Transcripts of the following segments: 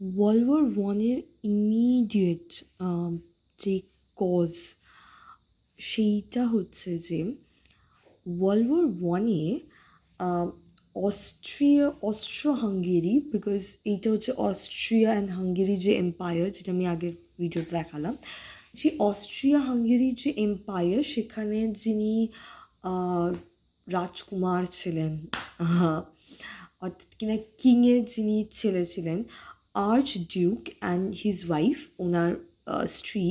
World war 1 immediate যে cause সেইটা হচ্ছে যে world war 1 Austro Hungary, because এইটা হচ্ছে অস্ট্রিয়া অ্যান্ড হাঙ্গেরি যে এম্পায়ার, যেটা আমি আগের ভিডিওতে দেখালাম, সেই অস্ট্রিয়া হাঙ্গেরির যে এম্পায়ার, সেখানে যিনি রাজকুমার ছিলেন, অর্থাৎ কিনা কিংয়ের যিনি ছেলে ছিলেন, archduke and his wife, ওনার স্ত্রী,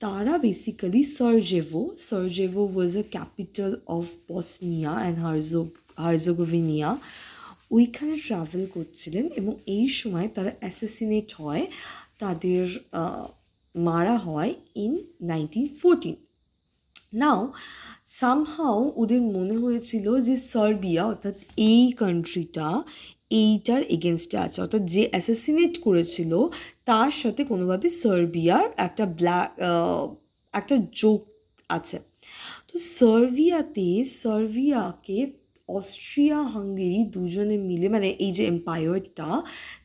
তারা basically Sarajevo was a capital of Bosnia and Herzegovina, ওইখানে ট্রাভেল করছিলেন এবং এই সময় তারা অ্যাসাসিনেট হয়, তাদের মারা হয় ইন 1914। নাও সামহাও ওদের মনে হয়েছিল যে সার্বিয়া, অর্থাৎ এই কান্ট্রিটা এইটার এগেনস্টে আছে, অর্থাৎ যে অ্যাসাসিনেট করেছিল তার সাথে কোনোভাবে সার্বিয়ার একটা যোগ আছে। তো সার্বিয়াকে অস্ট্রিয়া হাঙ্গেরি দুজনে মিলে, মানে এই যে এম্পায়ারটা,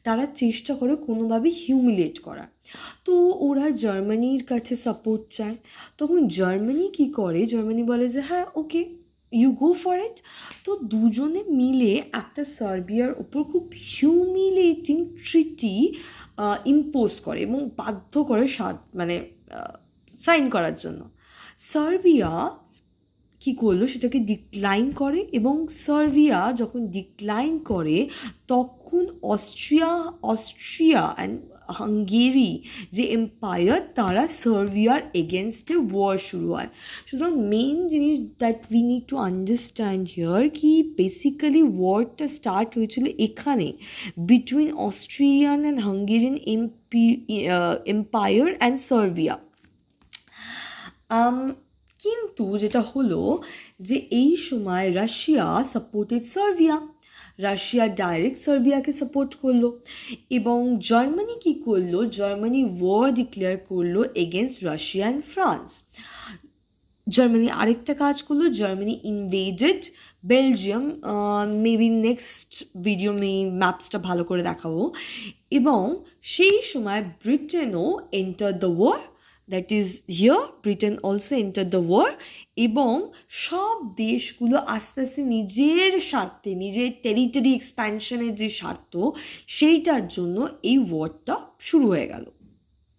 তারা চেষ্টা করে কোনোভাবে হিউমিলেট করার। তো ওরা জার্মানির কাছে সাপোর্ট চায়। তখন জার্মানি কি করে, জার্মানি বলে যে হ্যাঁ ওকে, ইউ গো ফর ইট। তো দুজনে মিলে একটা সার্বিয়ার ওপর খুব হিউমিলেটিং ট্রিটি ইম্পোজ করে এবং বাধ্য করে সাইন করার জন্য। সার্বিয়া কী করলো, সেটাকে ডিক্লাইন করে, এবং সার্বিয়া যখন ডিক্লাইন করে তখন অস্ট্রিয়া অ্যান্ড হাঙ্গেরি যে এম্পায়ার, তারা সার্বিয়ার এগেনস্টে ওয়ার শুরু হয়। সুতরাং মেন জিনিস that we need to understand here, কি বেসিক্যালি ওয়ারটা স্টার্ট হয়েছিল এখানে, between Austrian and Hungarian empire and Serbia. কিন্তু যেটা হলো যে এই সময় Russia supported Serbia, Russia direct সার্বিয়াকে সাপোর্ট করলো, এবং জার্মানি কি করলো, জার্মানি ওয়ার ডিক্লেয়ার করলো against Russia and France. Germany আরেকটা কাজ করলো, Germany invaded Belgium, maybe next video আমি ম্যাপসটা ভালো করে দেখাবো, এবং সেই সময় ব্রিটেনও enter the war, that is here Britain also enter the war, এবং সব দেশগুলো আস্তে আস্তে নিজের স্বার্থে, নিজের টেরিটরি এক্সপ্যানশনের যে স্বার্থ, সেইটার জন্য এই ওয়ারটা শুরু হয়ে গেল।